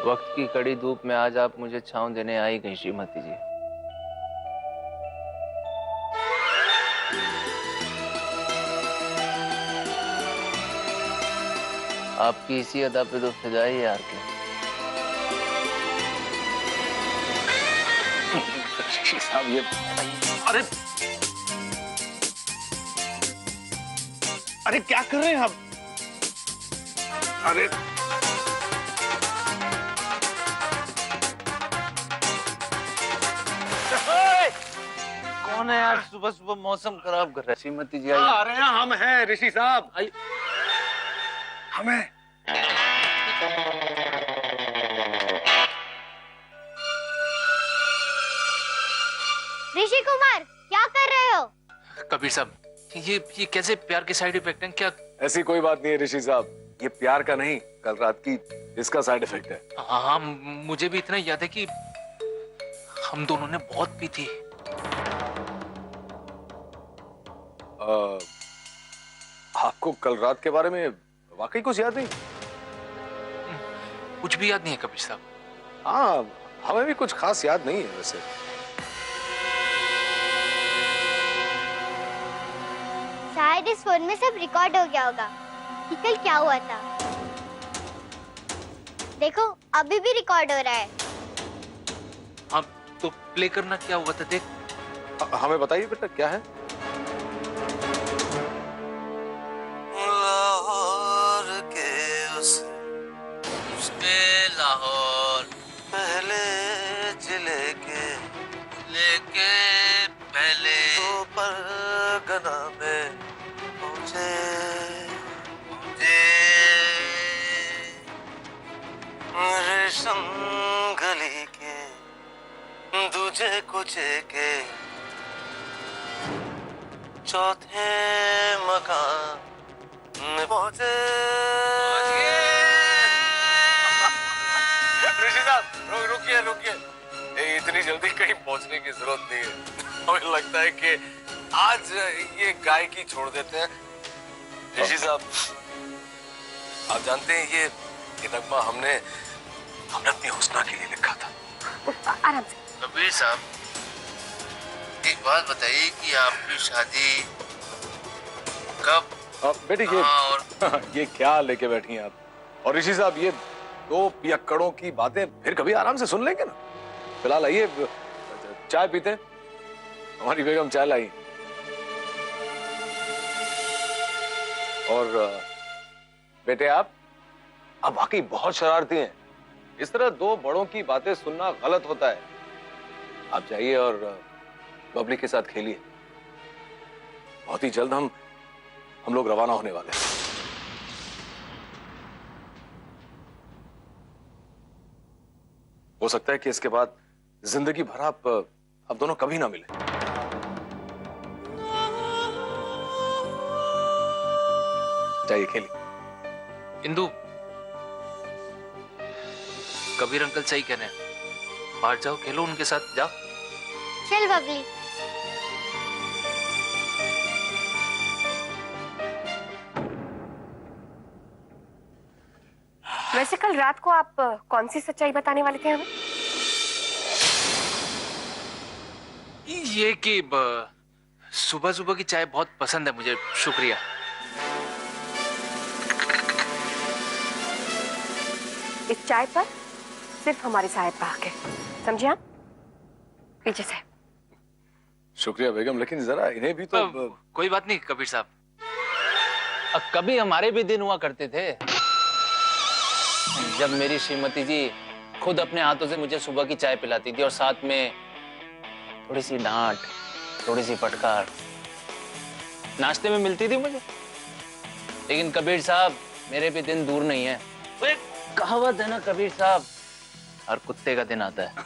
वक्त की कड़ी धूप में आज आप मुझे छांव देने आई गई श्रीमती जी। आपकी इसी अदा पे तो फिदा ही यार के। साहब ये अरे अरे क्या कर रहे हैं आप? अरे कौन है यार? सुबह सुबह मौसम खराब कर रहा है। श्रीमती जी आई। अरे हम हैं ऋषि साहब। हमें ऋषि कुमार क्या कर रहे हो? कबीर साहब, ये कैसे प्यार के साइड इफेक्ट हैं क्या? ऐसी कोई बात नहीं है ऋषि साहब, ये प्यार का नहीं, कल रात की इसका साइड इफेक्ट है। हाँ, मुझे भी इतना याद है कि हम दोनों ने बहुत पी थी। आपको कल रात के बारे में वाकई कुछ याद नहीं? कुछ भी याद नहीं है कबीर साहब। हाँ, हमें भी कुछ खास याद नहीं है वैसे। शायद इस फोन में सब रिकॉर्ड हो गया होगा कि कल क्या हुआ था। देखो अभी भी रिकॉर्ड हो रहा है। हाँ, तो प्ले करना क्या हुआ था देख। हमें बताइए बेटा क्या है? लाहौर के उसके लाहौर पहले जिले के लेके पहले तो परगना में मुझे रेशम गली के दूजे कुचे के चौथे मकान में पहुंचे। ऋषि साहब रुकिए रुकिए, इतनी जल्दी कहीं पहुंचने की जरूरत नहीं है। हमें लगता है कि आज ये गायकी छोड़ देते हैं। ऋषि साहब, आप जानते हैं ये नगमा हमने अपनी हुस्ना के लिए लिखा था। आराम से। कबीर साहब, एक बात बताइए कि आपकी शादी कब? बेटी ये क्या लेके बैठी हैं आप? और ऋषि साहब, ये दो पियक्कड़ों की बातें फिर कभी आराम से सुन लेंगे ना। फिलहाल आइए चाय पीते हैं। हमारी बेगम चाय लाई। और बेटे आप वाकई बहुत शरारती हैं। इस तरह दो बड़ों की बातें सुनना गलत होता है। आप जाइए और बबली के साथ खेलिए। बहुत ही जल्द हम लोग रवाना होने वाले हैं। हो सकता है कि इसके बाद जिंदगी भर आप दोनों कभी ना मिले। जाइए खेलिए। इंदु, कबीर अंकल सही कह रहे हैं। बाहर जाओ, खेलो उनके साथ, जाओ। चल बबली। वैसे कल रात को आप कौन सी सच्चाई बताने वाले थे हमें? ये कि सुबह सुबह की चाय बहुत पसंद है मुझे। शुक्रिया। इस चाय पर सिर्फ हमारे साहब का हक है, समझे आप? पीछे से। शुक्रिया बेगम, लेकिन जरा इन्हें भी तो कोई बात नहीं कबीर साहब। कभी हमारे भी दिन हुआ करते थे जब मेरी श्रीमती जी खुद अपने हाथों से मुझे सुबह की चाय पिलाती थी और साथ में थोड़ी सी डांट, थोड़ी सी फटकार नाश्ते में मिलती थी मुझे। लेकिन कबीर साहब, मेरे भी दिन दूर नहीं है। वो एक कहावत है ना कबीर साहब, हर कुत्ते का दिन आता है।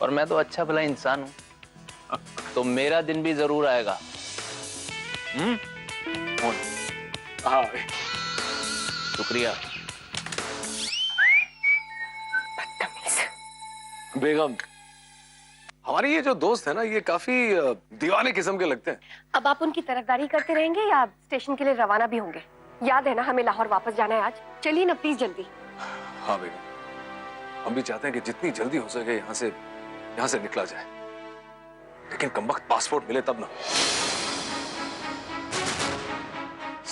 और मैं तो अच्छा भला इंसान हूं, तो मेरा दिन भी जरूर आएगा। हाँ, शुक्रिया। बेगम, हमारे ये जो दोस्त है ना, ये काफी दीवाने किस्म के लगते हैं। अब आप उनकी तरफदारी करते रहेंगे या स्टेशन के लिए रवाना भी होंगे? याद है ना हमें लाहौर वापस जाना है आज। चलिए ना प्लीज जल्दी। हाँ बेगम, हम भी चाहते हैं कि जितनी जल्दी हो सके यहां से निकला जाए, लेकिन कमबख्त पासपोर्ट मिले तब ना।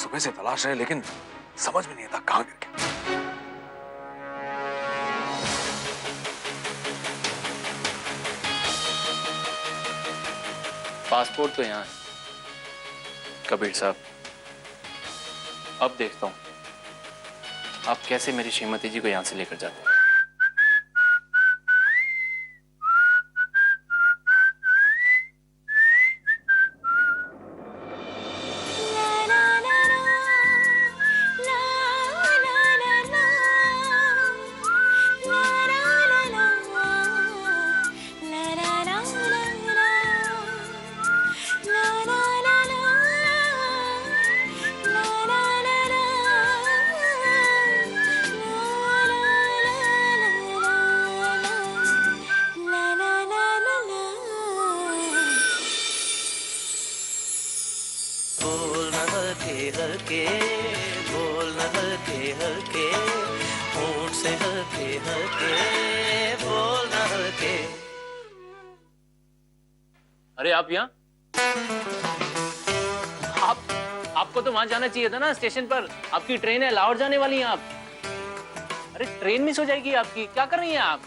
सुबह से तलाश रहे लेकिन समझ में नहीं आता कहां गिर गया। पासपोर्ट तो यहाँ है। कबीर साहब, अब देखता हूँ आप कैसे मेरी श्रीमती जी को यहाँ से लेकर जाते हैं। हल्के बोल न हल्के हल्के होंठ से हल्के हल्के बोल न हल्के। अरे आप यहाँ? आपको तो वहां जाना चाहिए था ना, स्टेशन पर। आपकी ट्रेन है, लाहौर जाने वाली हैं आप। अरे ट्रेन मिस हो जाएगी आपकी। क्या कर रही हैं आप?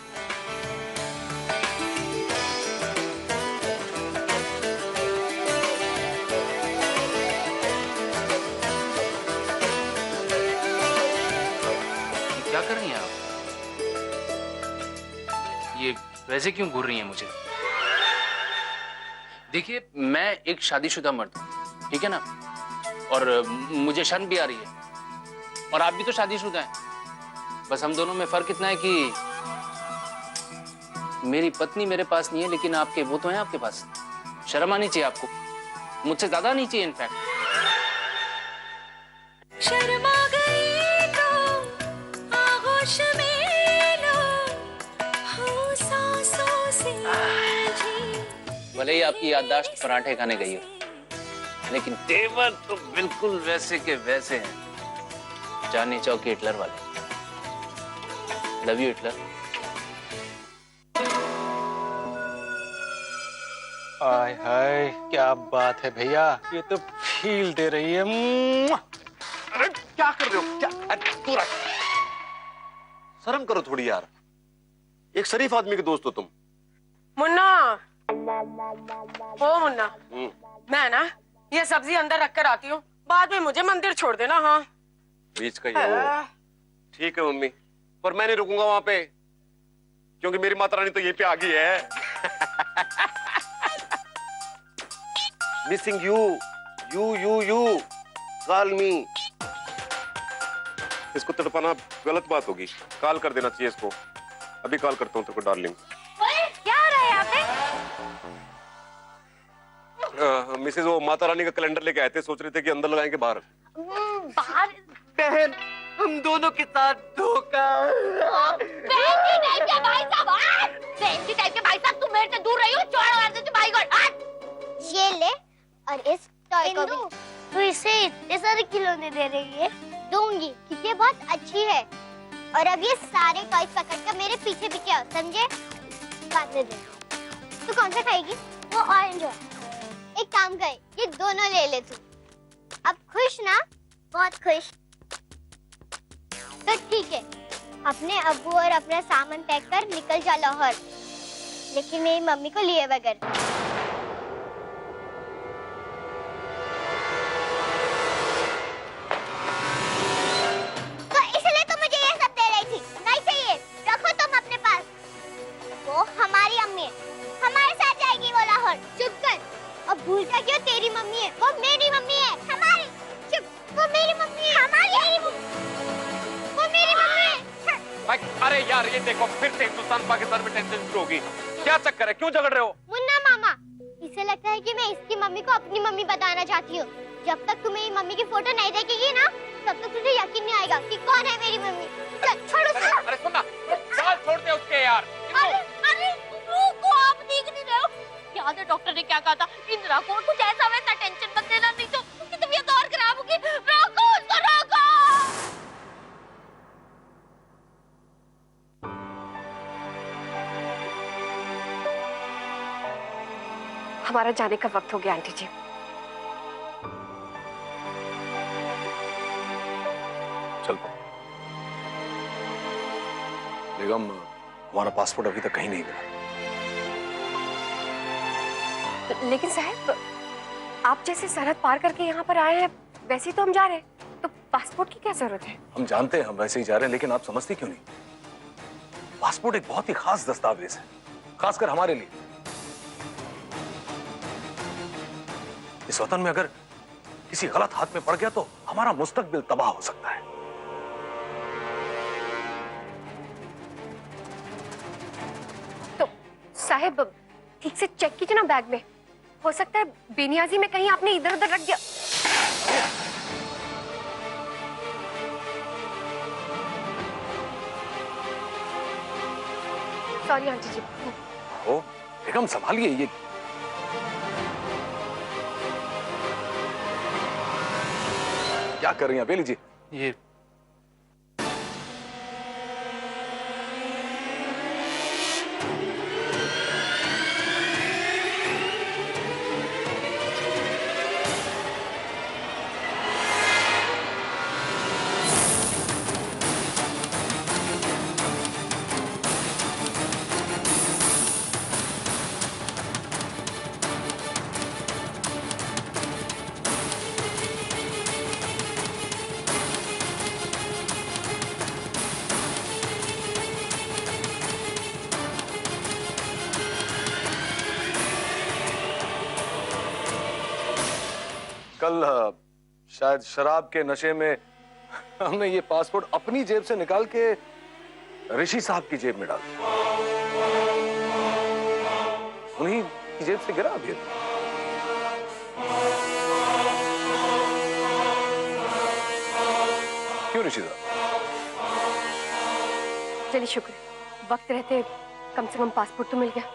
क्या कर रही हैं आप? ये वैसे क्यों घूर रही हैं मुझे? देखिए, मैं एक शादीशुदा मर्द हूं, ठीक है ना? और मुझे शर्म भी आ रही है। और आप भी तो शादीशुदा हैं। बस हम दोनों में फर्क इतना है कि मेरी पत्नी मेरे पास नहीं है, लेकिन आपके वो तो हैं आपके पास। शर्म आनी चाहिए आपको, मुझसे ज्यादा आनी चाहिए इनफैक्ट। शर्मा गई तो आगोश में लो, हो सांसों से जी। भले ही आपकी याददाश्त पराठे खाने गई हो, लेकिन तेवर तो बिल्कुल वैसे के वैसे हैं, चांदनी चौक के हिटलर वाले। Love you Hitler. हाय हाय, क्या बात है भैया, ये तो फील दे रही है। अरे क्या कर रहे हो? क्या? अरे तू रख। शर्म करो थोड़ी यार, एक शरीफ आदमी के दोस्त हो तुम। मुन्ना, ओ मुन्ना, मैं ना ये सब्जी अंदर रख कर आती हूँ, बाद में मुझे मंदिर छोड़ देना। हाँ, बीच का ये वो। ठीक है मम्मी, पर मैं नहीं रुकूंगा वहां पे, क्योंकि मेरी माता रानी तो ये पे आ गई है। Missing you you you you call मी। इसको तड़पाना गलत बात होगी, कॉल कर देना चाहिए इसको। अभी कॉल करता हूँ तेरे को डार्लिंग। क्या हो रहा है यहाँ पे? मिसेज वो माता रानी का कैलेंडर लेके आए थे, सोच रहे थे कि अंदर लगाएंगे बाहर। बाहर? बहन, हम दोनों के साथ धोखा। बहन की टाइप के भाई साहब, बहन की टाइप के भाई साहब, तुम मेरे से दूर रही हो। छोड़ मार दे तू भाई को। ये ले, और इस टॉय को भी। तू इसे इतने सारे खिलौने दे रही है? दूंगी, क्योंकि ये बहुत अच्छी है। और अब ये सारे टॉय पकड़ कर मेरे पीछे पीछे आओ, समझे? बाद में दे। तू कौन सा खाएगी? वो ऑरेंज है। एक काम कर, ये दोनों ले ले तू। अब खुश ना? बहुत खुश। तो ठीक है, अपने अब्बू और अपना सामान पैक कर निकल जा लाहौर, लेकिन मेरी मम्मी को लिए बगैर। तो इसलिए तो मुझे ये सब दे रही थी। नहीं चाहिए, रखो तुम अपने पास। वो हमारी अम्मी है, हमारे साथ जाएगी वो लाहौर। चुप कर। अब भूल जा क्यों, तेरी मम्मी है, वो मेरी मम्मी है। हमारी। चुप, वो मेरी मम्मी है। हमारी वो मेरी मम्मी है। अरे यार, ये देखो फिर से हिंदुस्तान पाकिस्तान में टेंशन शुरू होगी। क्या चक्कर है, क्यों झगड़ रहे हो? मुन्ना मामा, इसे लगता है कि मैं इसकी मम्मी को अपनी मम्मी बताना चाहती हूँ। जब तक तू मेरी मम्मी की फोटो नहीं देखेगी ना, तब तक तुझे यकीन नहीं आएगा कि कौन है मेरी मम्मी। चल छोड़ उसे। अरे सुनना, बाल छोड़ दे उसके यार। अरे रुको, आप देख नहीं रहे हो? याद है डॉक्टर ने क्या कहा था? इंदिरा को कुछ ऐसा वैसा टेंशन मत लेना, नहीं तो उसकी तबीयत और खराब होगी। रोको उसको, रोको। हमारा जाने का वक्त हो गया आंटी जी। चलते। बेगम, हमारा पासपोर्ट अभी तक कहीं नहीं मिला। लेकिन साहब, आप जैसे सरहद पार करके यहाँ पर आए हैं, वैसे ही तो हम जा रहे हैं, तो पासपोर्ट की क्या जरूरत है? हम जानते हैं हम वैसे ही जा रहे हैं, लेकिन आप समझती क्यों नहीं? पासपोर्ट एक बहुत ही खास दस्तावेज है, खासकर हमारे लिए। इस वतन में अगर किसी गलत हाथ में पड़ गया तो हमारा मुस्तकबिल तबाह हो सकता है। तो साहब, ठीक से चेक कीजिए ना बैग में, हो सकता है बेनियाजी में कहीं आपने इधर उधर रख दिया। सॉरी आंटी जी। ओ बेगम, संभालिए ये। क्या कर रही हैं? पे लीजिए। ये कल शायद शराब के नशे में हमने ये पासपोर्ट अपनी जेब से निकाल के ऋषि साहब की जेब में डाल दिया। उन्हीं की जेब से गिरा अभी। क्यों ऋषि साहब? चलिए शुक्र, वक्त रहते कम से कम पासपोर्ट तो मिल गया।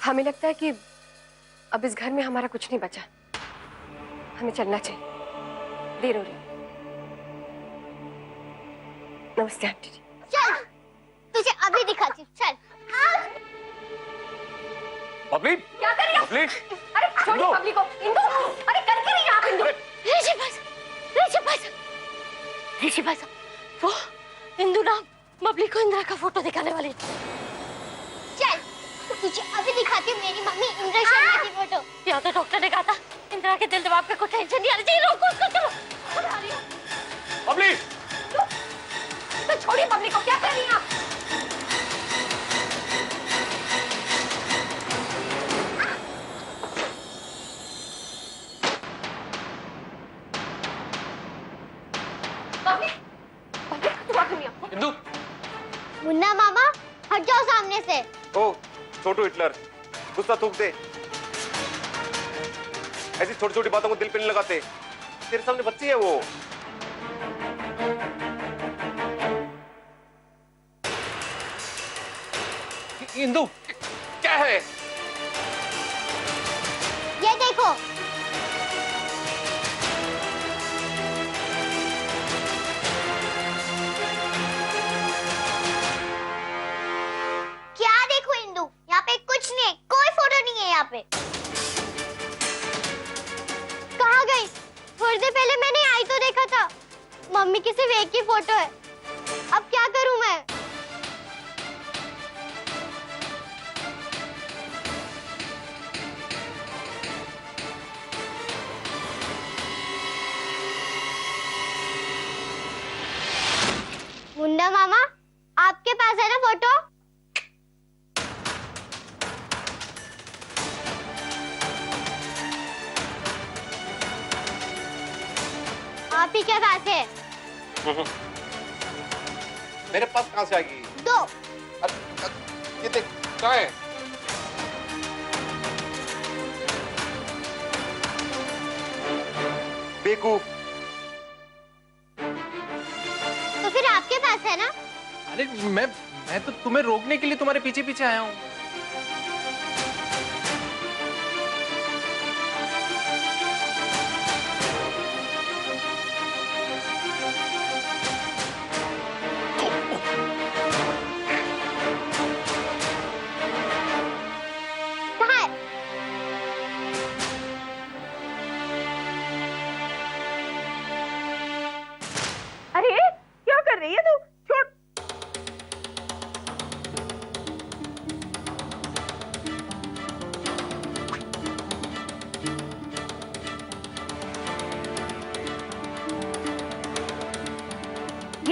हमें लगता है कि अब इस घर में हमारा कुछ नहीं बचा, हमें चलना चाहिए, देर हो रही। नमस्ते आंटी जी। चल, तुझे अभी दिखाती हूँ, चल। बबली, क्या कर रही है? बबली, अरे छोड़िए बबली को। इंदु, अरे कर क्या रही है आप इंदु? ऋषि भाई साहब, वो इंदु नाम बबली को इंदिरा का फोटो दिखाने वाली। चल, तुझे अभी दिखाती हूँ मेरी मम्मी इंदिरा शर्मा की फोटो। या तो डॉक्टर ने कहा था इंदिरा के दिल दिमाग पे कोई टेंशन नहीं आनी चाहिए। रोको उसको, चलो। आ रही हूँ। बबली, तो छोड़िए बबली को, क्या कर रही हैं आप? बबली, बबली तू आ क्यों नहीं आपको? इंदु, मुन्ना मामा, हट जाओ सामने से। ओ छोटू हिटलर, गुस्सा थूक दे। ऐसी छोटी छोटी बातों को दिल पे नहीं लगाते। तेरे सामने बच्ची है वो। इंदु, क्या है? ये देखो, क्या देखो इंदु, यहाँ पे कुछ नहीं है, कोई फोटो नहीं है यहाँ पे। कहाँ गई? थोड़ी देर पहले मैंने आई तो देखा था। मम्मी की सिर्फ एक ही फोटो है, अब क्या करूं मैं? मुन्ना मामा, आपके पास है ना फोटो? आप ही के पास है? मेरे पास कहां से आएगी? दो। ये देख, कहां है? बेकूफ। तो फिर आपके पास है ना? अरे मैं तो तुम्हें रोकने के लिए तुम्हारे पीछे पीछे आया हूँ।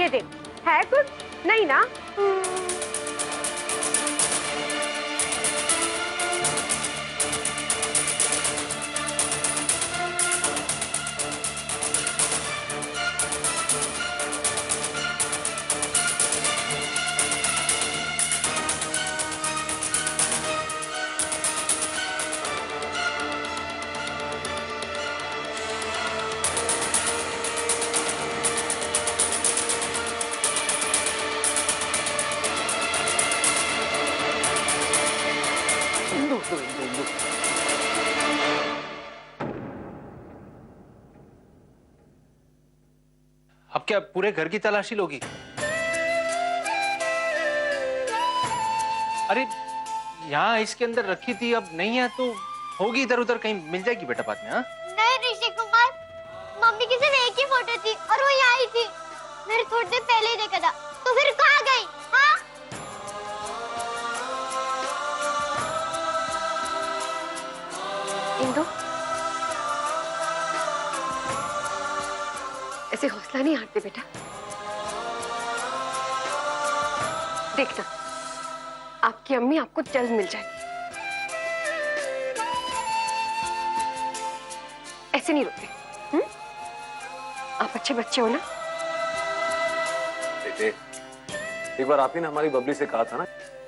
ये दे, है कुछ? नहीं ना? अब क्या पूरे घर की तलाशी लोगी? अरे यहाँ इसके अंदर रखी थी, अब नहीं है तो होगी इधर उधर कहीं मिल जाएगी बेटा बाद में। हाँ नहीं ऋषि कुमार, मम्मी की सिर्फ एक ही फोटो थी और वो यहाँ ही थी। मैंने थोड़ी देर पहले ही देखा था, तो फिर कहाँ गई? हाँ? इंदु, ऐसे हौसला नहीं हारते बेटा। देखना, आपकी अम्मी आपको जल्द मिल जाएगी। ऐसे नहीं रोते, आप अच्छे बच्चे हो ना? बेटे, एक बार आप ही ने हमारी बबली से कहा था ना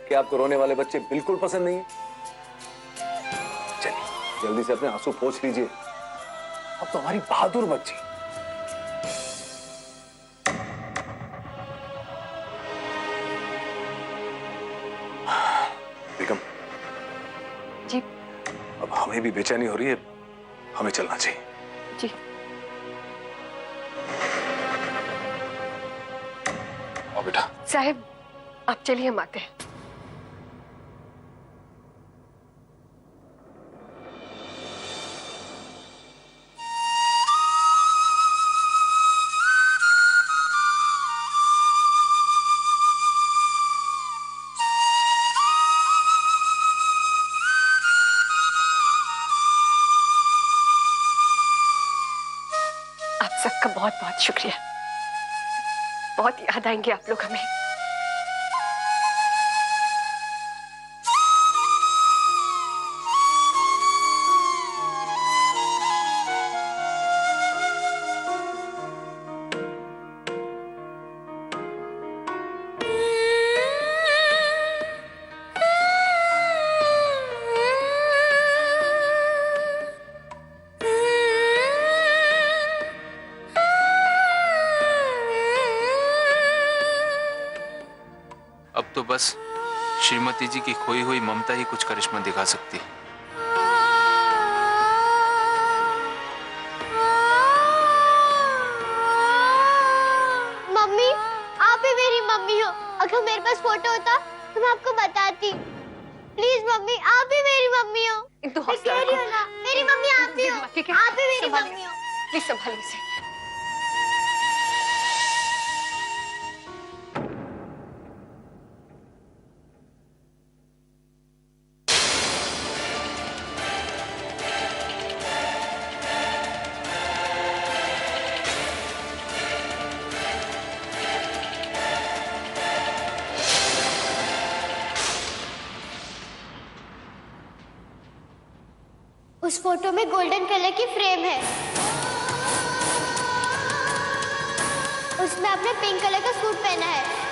कि आपको रोने वाले बच्चे बिल्कुल पसंद नहीं है। चलिए जल्दी से अपने आंसू पोंछ लीजिए, अब तो हमारी बहादुर बच्ची। बेगम जी। अब हमें भी बेचैनी हो रही है, हमें चलना चाहिए। जी। आओ बेटा। साहब, आप चलिए, हम आते हैं। आप सबका बहुत बहुत शुक्रिया। बहुत याद आएंगे आप लोग हमें। अब तो बस श्रीमती जी की खोई हुई ममता ही कुछ करिश्मा दिखा सकती है। मम्मी, आप ही मेरी मम्मी हो। अगर मेरे पास फोटो होता तो मैं आपको बताती। प्लीज मम्मी, आप ही मेरी मम्मी हो। इंदु, मैं कह रही हूँ ना, मेरी मम्मी आप ही हो। ठीक है, आप ही मेरी संभालिए। मम्मी हो। प्लीज संभालिए इसे। उस फोटो में गोल्डन कलर की फ्रेम है। उसमें आपने पिंक कलर का सूट पहना है।